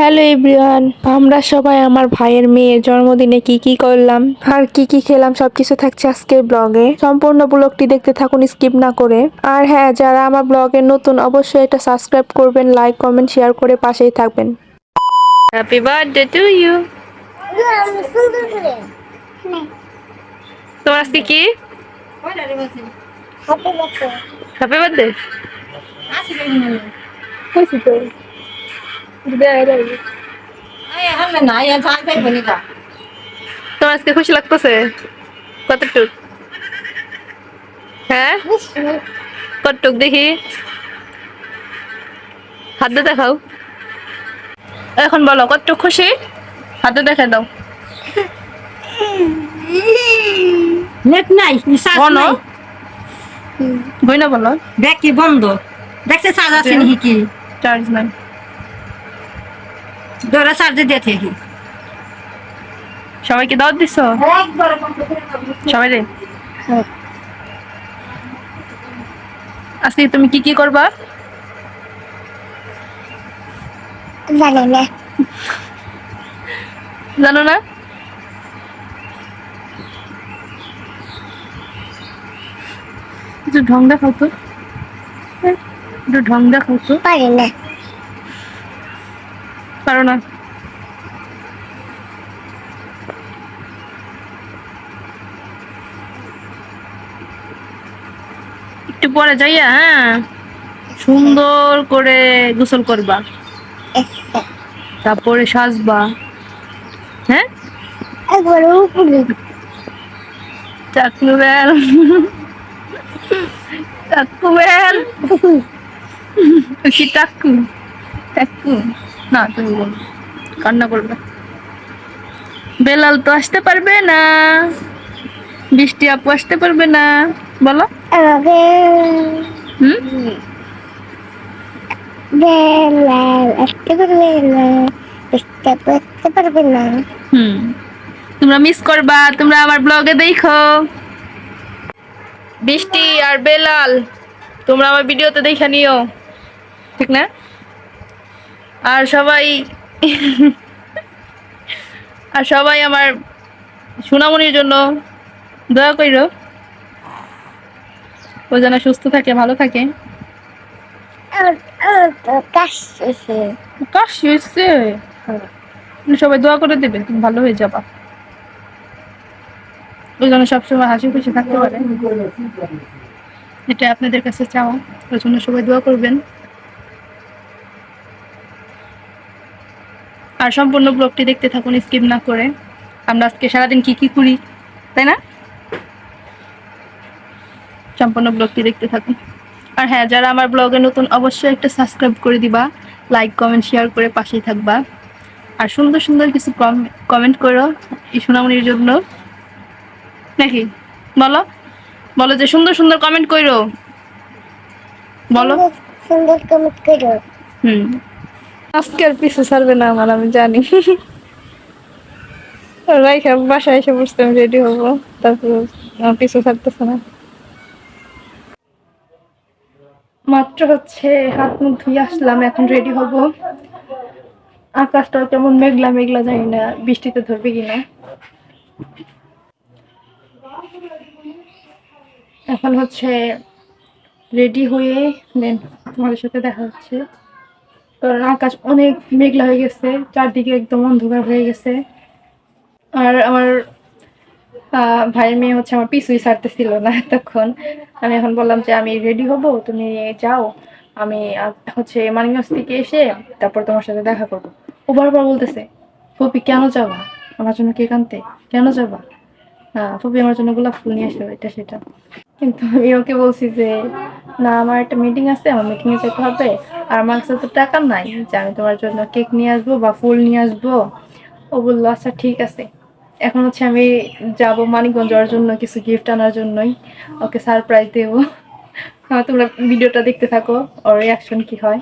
Hello everyone, আমরা সবাই আমার ভাইয়ের মেয়ের জন্মদিনে কি কি করলাম আর কি কি খেলাম সবকিছু থাকছে আজকের ব্লগে। সম্পূর্ণ ব্লগটি দেখতে থাকুন স্কিপ না করে। আর হ্যাঁ, যারা আমার ব্লগে নতুন অবশ্যই এটা সাবস্ক্রাইব করবেন, লাইক কমেন্ট শেয়ার করে পাশেই থাকবেন। Happy birthday to you. তোমার আজকে কি হ্যাপি বার্থডে? খুশি তো তোমার আজকে খুশি লাগতেছে কতটুক? হ্যাঁ, কতটুক দেখি, হাত দিয়ে দেখাও। এখন বলো কতটুক খুশি, হাত দিয়ে দেখা দাও। নেট নাই, চার্জ বলো, নাই। বই না বলো। ব্যাগ কি বন্ধ? দেখছে চার্জ আছে নাকি কি? চার্জ নাই। ধরে চার্জে দিয়ে থাকি। সবাইকে দাওয়াত দিছো? সবাই রে। আজকে তুমি কি কি করবা? জানি না। জানো না? একটু ঢং দেখাও তো, একটু ঢং দেখাও তো। পারি না। পারো না? একটু পরে যাইয়া, হ্যাঁ, সুন্দর করে গোসল করবা, তারপরে সাজবা। হ্যাঁ, একবার উপরে চাকু বেল, চাকু বেল কি টাকু টাকু না, তুমি বল, কান্না করবে। বেলাল তো আসতে পারবে না, বৃষ্টি আপু আসতে পারবে না, বলো। আমাকে হুম, বেলাল আসতে পারবে না, বুঝতে বুঝতে পারবে না। হুম, তোমরা মিস করবা, তোমরা আমার ব্লগে দেখো। বৃষ্টি আর বেলাল, তোমরা আমার ভিডিওতে দেখে নিও, ঠিক না? আর সবাই আর সবাই আমার সোনামণির জন্য দয়া কইরো, ও যেন সুস্থ থাকে, ভালো থাকে। আমার তো কাজ শেষে। কাশি হয়েছে, সবাই দোয়া করে দেবে, তুমি ভালো হয়ে যাবা। ওই জন্য সবসময় হাসি খুশি থাকতে পারে, এটা আপনাদের কাছে চাও। ওই জন্য সবাই দোয়া করবেন। আর সম্পূর্ণ ব্লগটি দেখতে থাকুন স্কিপ না করে। আমরা আজকে সারাদিন কি কি করি, তাই না? সম্পূর্ণ ব্লগটি দেখতে থাকুন। আর হ্যাঁ, যারা আমার ব্লগে নতুন অবশ্যই একটা সাবস্ক্রাইব করে দিবা, লাইক কমেন্ট শেয়ার করে পাশেই থাকবা। আর সুন্দর সুন্দর কিছু কমেন্ট করো এই সোনামণির জন্য, নাকি? বলো, বলো যে সুন্দর সুন্দর কমেন্ট করো, বলো। সুন্দর কমেন্ট করো। হুম, আজকে আর পিছু ছাড়বে না আমার, আমি জানি। রাইখা বাসায় এসে বসতে আমি রেডি হবো, তারপর আমার পিছু ছাড়তেছে না। মাত্র হচ্ছে হাত মুখ ধুয়ে আসলাম, এখন রেডি হব। আকাশটাও কেমন মেঘলা মেঘলা, জানি না বৃষ্টিতে ধরবে কিনা। এখন হচ্ছে রেডি হয়ে দেন তোমাদের সাথে দেখা হচ্ছে। কারণ আকাশ অনেক মেঘলা হয়ে গেছে, চারদিকে একদম অন্ধকার হয়ে গেছে। আর আমার ভাইয়ের মেয়ে হচ্ছে আমার পিছুই ছাড়তেছিল না এতক্ষণ। আমি এখন বললাম যে আমি রেডি হব, তুমি যাও, আমি হচ্ছে মানিকগঞ্জ থেকে এসে তারপর তোমার সাথে দেখা করবো। ও বারবার বলতেছে, পপি কেন যাবা, আমার জন্য কেক আনতে কেন যাবা, হ্যাঁ পপি আমার জন্য গোলাপ ফুল নিয়ে আসবে, এটা সেটা। কিন্তু আমি ওকে বলছি যে না, আমার একটা মিটিং আছে, আমার মিটিংয়ে যেতে হবে, আর আমার কাছে তো টাকা নাই যে আমি তোমার জন্য কেক নিয়ে আসবো বা ফুল নিয়ে আসবো। ও বললো আচ্ছা ঠিক আছে। এখন হচ্ছে আমি যাব মানিকগঞ্জ যাওয়ার জন্য কিছু গিফট আনার জন্যই, ওকে সারপ্রাইজ দেবো। তোমরা ভিডিওটা দেখতে থাকো, ওর রিয়াকশন কি হয়।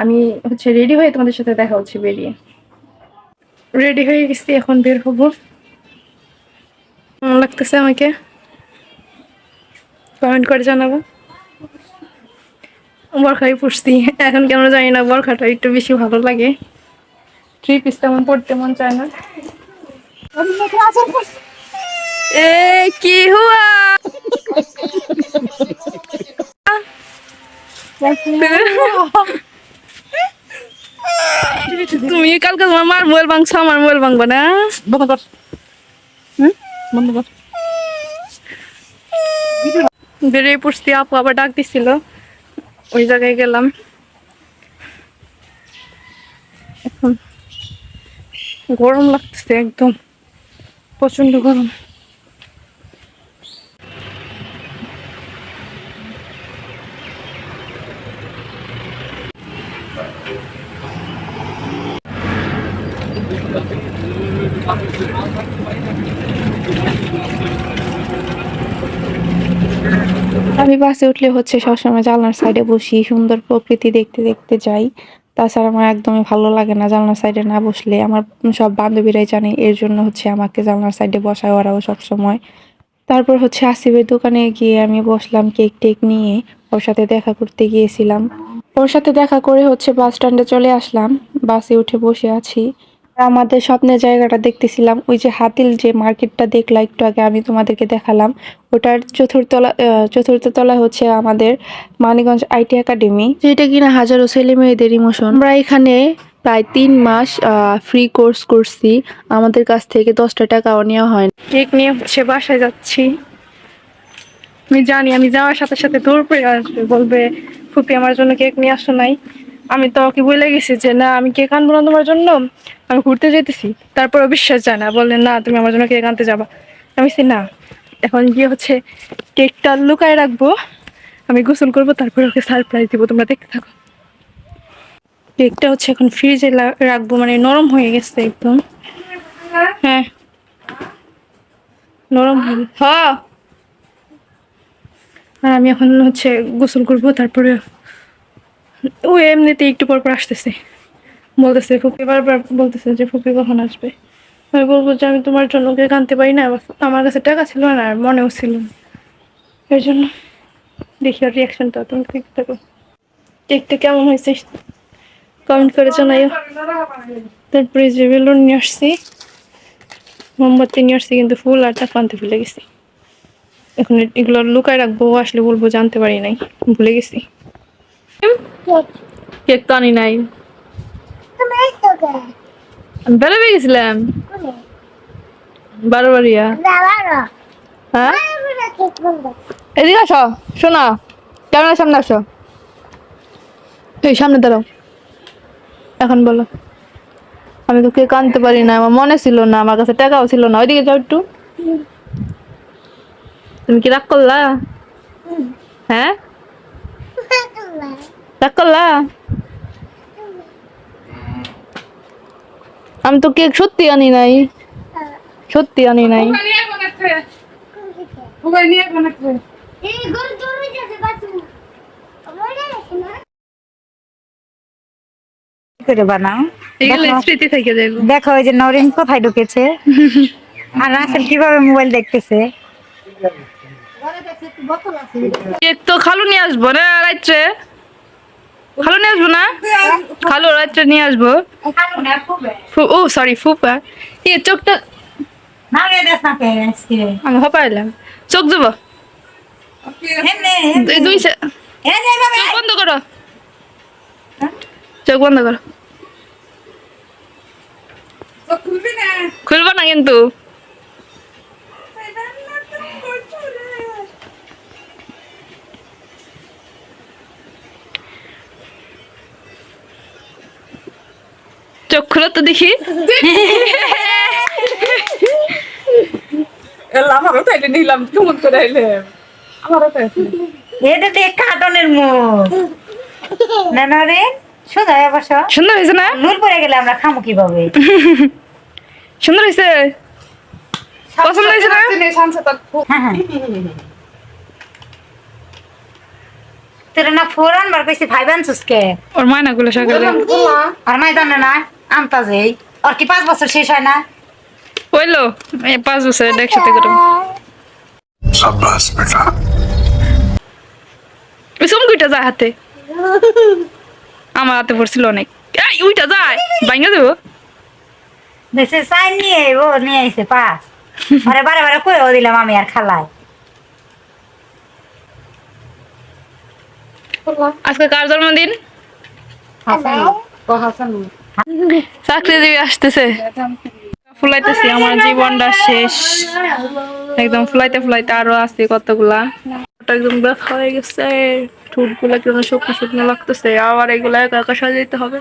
আমি হচ্ছে রেডি হয়ে তোমাদের সাথে দেখা হচ্ছে বেরিয়ে। রেডি হয়ে গেছি, এখন বের হবো। কেমন লাগতেছে আমাকে কমেন্ট করে জানাবো। বরখাই পড়ছি, এখন কেমন জানি না, বরখাটা একটু বেশি ভালো লাগে। থ্রি পিস তেমন পড়তে মন চায় না। এ কি হুয়া তুমি কালকে তোমার মার মোবাইল ভাঙছো, আমার মোবাইল ভাঙবো না। বন্ধ কর, বন্ধ কর। বেরিয়ে পড়ছি, আপু আবার ডাক দিছিল, ওই জায়গায় গেলাম। এখন গরম লাগতেছে, একদম প্রচন্ড গরম। আমি বাসে উঠলে হচ্ছে সবসময় জানলার সাইডে বসি, সুন্দর প্রকৃতি দেখতে দেখতে যাই। তাছাড়া আমার একদমই ভালো লাগে না জানলার সাইডে না বসলে। আমার সব বান্ধবীরাই জানে, এর জন্য হচ্ছে আমাকে জানলার সাইডে বসায় ওরাও সবসময়। তারপর হচ্ছে আসিফের দোকানে গিয়ে আমি বসলাম কেক টেক নিয়ে, ওর সাথে দেখা করতে গিয়েছিলাম। ওর সাথে দেখা করে হচ্ছে বাস স্ট্যান্ডে চলে আসলাম, বাসে উঠে বসে আছি। আমাদের স্বপ্নের জায়গাটা দেখতেছিলাম, ওই যে হাতিল যে মার্কেটটা দেখলাম একটু আগে আমি তোমাদেরকে দেখালাম, ওটার চতুর্থ তলায় হচ্ছে আমাদের মানিকগঞ্জ আইটি একাডেমি, যেটা কিনা হাজারো ছেলে মেয়েদের ইমোশন। আমরা এখানে প্রায় 3 মাস ফ্রি কোর্স করছি, আমাদের কাছ থেকে 10টা টাকাও নেওয়া হয় না। কেক নিয়ে হচ্ছে বাসায় যাচ্ছি। আমি জানি আমি যাওয়ার সাথে সাথে দৌড় পড়ে আসবে, বলবে ফুপি আমার জন্য কেক নিয়ে আসো নাই। আমি তো ওকে বলে গেছি যে না আমি কেক আনবো না তোমার জন্য, আমি ঘুরতে যেতেছি। তারপরে বিশ্বাস যায় না, বললেন না তুমি আমার জন্য কেক আনতে যাবা। আমি বলছি না, এখন গিয়ে হচ্ছে কেকটা লুকায় রাখবো, আমি গোসল করবো, তারপরে ওকে সারপ্রাইজ দিব, তোমরা দেখতে থাকো। কেকটা হচ্ছে এখন ফ্রিজে রাখবো, মানে নরম হয়ে গেছে একদম। হ্যাঁ নরম হয়ে গেছে। হ্যাঁ, আর আমি এখন হচ্ছে গোসল করবো, তারপরে ও এমনিতে একটু পর পর আসতেছে, বলতেছে ফুপি, বারবার বলতেছে যে ফুপি কখন আসবে। আমি বলবো যে আমি তোমার জন্য কেক আনতে পারি না, আমার কাছে টাকা ছিল না আর মনেও ছিল না, এর জন্য। দেখি ওর রিয়াকশনটা, তুমি দেখতে থাকো। কেকটা কেমন হয়েছে কমেন্ট করে জানাইও। তারপরে যে বেলুন নিয়ে আসছি, মোমবাতি নিয়ে আসছি, কিন্তু ফুল আর টাকা আনতে ভুলে গেছি। এখন এগুলো লুকায় রাখবো, আসলে বলবো জানতে পারি নাই, ভুলে গেছি। কেক তো আনি নাই, তুমি এসো কে? আমি বেড়াবে গেছিলাম 12 বাড়িয়া। দাঁড়ানো। হ্যাঁ আমি না কেক বন্ধ। এদিকে আসো, শোনা, ক্যামেরার সামনে আসো, এই সামনে দাঁড়াও। এখন বলো। আমি তো কেক আনতে পারি না, আমার মনে ছিল না, আমার কাছে টাকাও ছিল না। ওইদিকে যাও একটু। তুমি কি রাগ করলা? হ্যাঁ রাগ করলা? আমি তো কেক সত্যি আনি নাই, সত্যি আনি নাই। এই গরু চলে যাচ্ছে বাসু। ওরে না। করে বানাও। এগুলো স্মৃতি থেকে যাইব। দেখো ওই যে নরিন কোথায় ঢুকেছে আর রাসেল কিভাবে মোবাইল দেখতেছে। কেক তো খালু নিয়ে আসবো না রাত্রে, খালু নিয়ে আসবো না, খালু রাত্রে নিয়ে আসবো। ও সরি ফুপা, ইয়ে চোখটা না রে দেখ না কে আজকে আমি হপাইলাম, চোখ দেবো। এমনে দুই এ নে বাবা চোখ বন্ধ করো, চোখ বন্ধ করো, খুলবো না কিন্তু। চোখ খুলো তো দেখি। আমারও তাইলে নিলাম, কেমন করে আইলে আমারও তাই। এটা তো কার্টনের মুখ না নরিন সোজা অবশ্য সুন্দর হয়েছে না? নূর পড়ে গেলে আমরা খামু কিভাবে? সুন্দর হয়েছে, পছন্দ হয়েছে না? হ্যাঁ হ্যাঁ তোর না ফোরান বার কইছি ভাই বানছুস কে? ওর মায়না গুলো সকালে আর মাই জানে না আমতা যেই আর কি 5 বছর শেষ হয় না? হইলো 5 বছর একসাথে করো। शाबाश बेटा। ওই চুমকিটা যায় হাতে, আমার হাতে পড়ছিল অনেক। এই উইটা যায় ভাঙা দেবো। দেশে চাই নিয়ে ও নিয়ে আইছে পাস আরে বারে বারে কইও দিলাম আমি আর খালাই আজকে কার জন্মদিন? চাকরিজীবী আসতেছে। ফুলাইতেছি, আমার জীবনটা শেষ একদম। ফুলাইতে ফুলাইতে আরো আছে কতগুলা, একদম ব্যথা হয়ে গেছে, ঠোঁটগুলা কেন শুকনো শুকনো লাগতেছে। আবার এগুলা একা একা সাজাইতে হবে।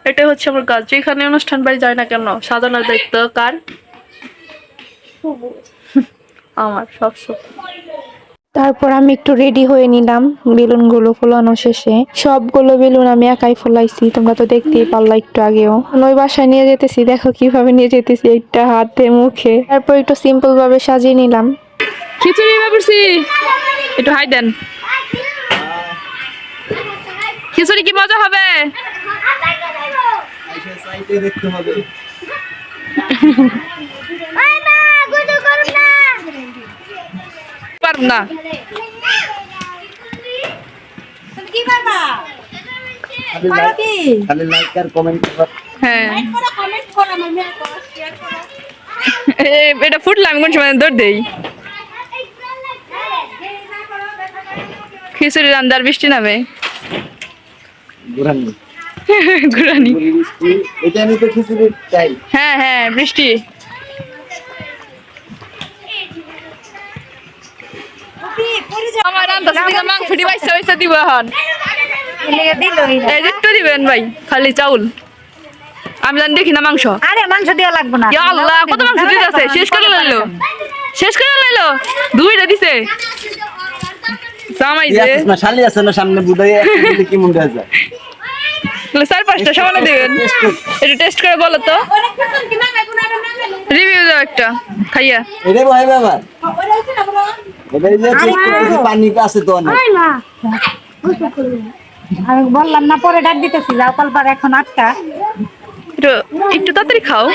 এটাই হচ্ছে আমার কাজ। যেখানে অনুষ্ঠান বাড়ি যায় না কেন, সাজানোর দায়িত্ব কার? আমার সব তারপর আমি একটু রেডি হয়ে নিলাম বেলুনগুলো ফোলানো শেষে। সবগুলো বেলুন আমি একাই ফোলাইছি, তোমরা তো দেখতেই পারলা একটু আগেও। ওই বাসায় নিয়ে যেতেছি, দেখো কিভাবে নিয়ে যেতেছি, একটা হাতে মুখে। তারপর একটু সিম্পল ভাবে সাজিয়ে নিলাম। খিচুড়ি ব্যাপারছি, একটু হাই দেন। খিচুড়ি কি মজা হবে? পারব না। কি করবা পারো কি খালি লাইক আর কমেন্ট করো। হ্যাঁ, কমেন্ট করো আমার মেয়ে করো শেয়ার করো এটা ফুটলে আমি কোন সময় দৌড় দেই। খিচুড়ি রান্দার বৃষ্টি নামে ঘুরানি ঘুরানি। বৃষ্টি, এটা আমি তো খিচুড়ি চাই। হ্যাঁ হ্যাঁ, বৃষ্টি। আমার রান্দার থেকে মাংস ডিভাইসে পয়সা দিব এখন। দিল এই যে একটু দিবেন ভাই, খালি চাউল। আমি জানি দেখি না মাংস। আরে মাংস দেওয়া লাগবে না। ইয়া আল্লাহ, কত মাংস দিতে আছে? শেষ করে লাইলো, শেষ করে লাইলো। দুইটা দিছে জামাই যে। না শালি আছে না সামনে বুদাই কি মনে আছে? চার পাঁচটা সমানে দেবেন। এটা টেস্ট করে বলো তো, রিভিউ দাও একটা খাইয়া। এরে ভাই বাবা এবারে যে টেস্ট করতেছি, পানি আছে তো অনেক। আমি বললাম না পরে ডাক দিতেছি, যাও কলপার এখন 8টা। একটু একটু তাড়াতাড়ি খাও।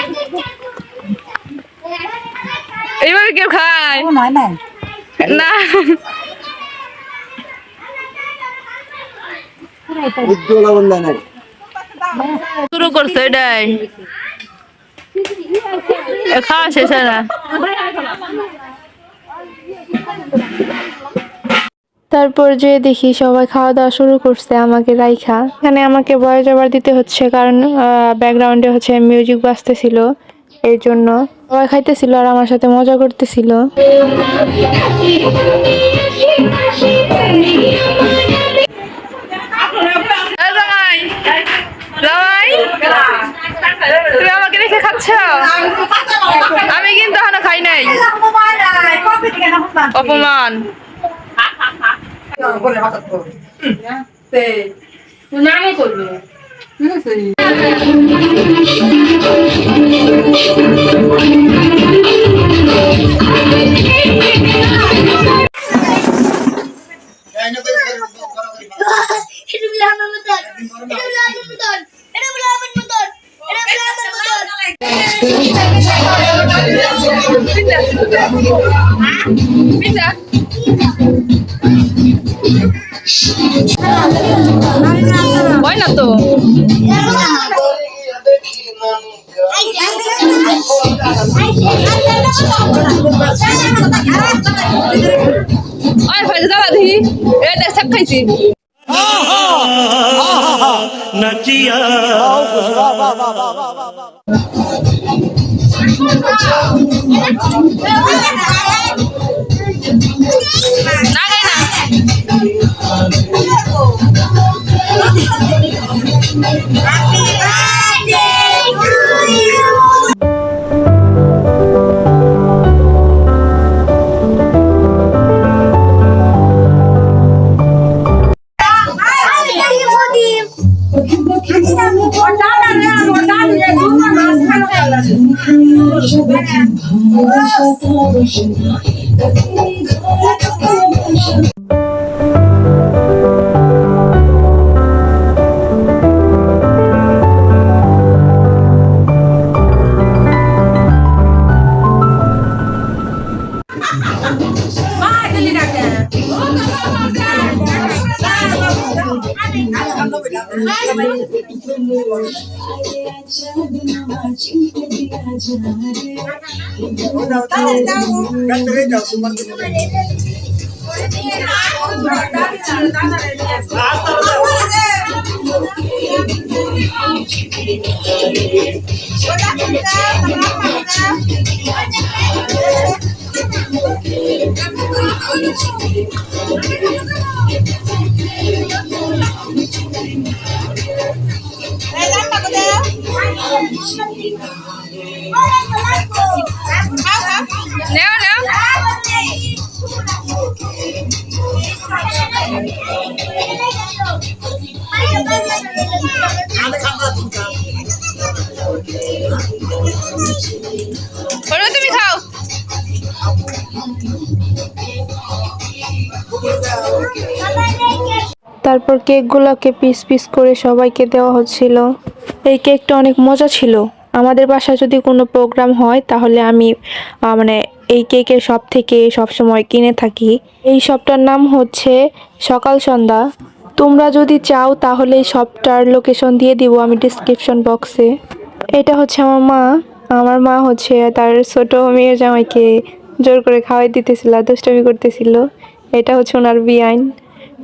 এইভাবে কেউ খায় নয় না না? উজ্জ্বল বন্ধ নাই শুরু করছে এটাই, খাওয়া শেষ হয় না। তারপর যে দেখি সবাই খাওয়া দাওয়া শুরু করছে আমাকে রাইখা। এখানে আমাকে ভয়েস ওভার দিতে হচ্ছে, কারণ ব্যাকগ্রাউন্ডে হচ্ছে মিউজিক বাজতেছিল, এর জন্য সবাই খাইতেছিল আর আমার সাথে মজা করতেছিল। জামাই, জামাই, তুমি আমাকে রেখে খাচ্ছ? আমি কিন্তু এখনো খাই নাই। অপমান। হয় না তো। আর ভাই যাবা দেখি, এটা সব খাইছি। নাচিয়া না খাই না। তুমি খাও। তারপর কেকগুলোকে পিস পিস করে সবাইকে দেওয়া হচ্ছিল। এই কেকটা অনেক মজা ছিল। আমাদের বাসায় যদি কোনো প্রোগ্রাম হয় তাহলে আমি মানে এই কেকের শপ থেকে সবসময় কিনে থাকি। এই শপটার নাম হচ্ছে সকাল সন্ধ্যা। তোমরা যদি চাও তাহলে এই শপটার লোকেশন দিয়ে দিব আমি ডিসক্রিপশন বক্সে। এটা হচ্ছে আমার মা হচ্ছে তার ছোট মেয়ের জামাইকে জোর করে খাওয়াই দিতেছিল, দুষ্টামি করতেছিল। এটা হচ্ছে ওনার বিআইন,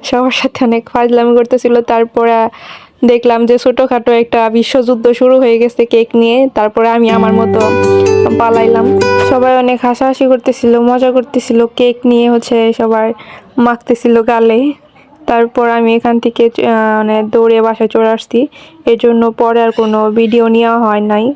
সবার সাথে অনেক ফাজলামি করতেছিল। তারপরে দেখলাম যে ছোটখাটো একটা বিশ্বযুদ্ধ শুরু হয়ে গেছে কেক নিয়ে। তারপরে আমি আমার মতো পালাইলাম। সবাই অনেক হাসাহাসি করতেছিল, মজা করতেছিল, কেক নিয়ে হচ্ছে সবার মাখতেছিল গালে। তারপর আমি এখান থেকে মানে দৌড়ে বাসায় চলে আসছি। এর জন্য পরে আর কোনো ভিডিও নেওয়া হয় নাই।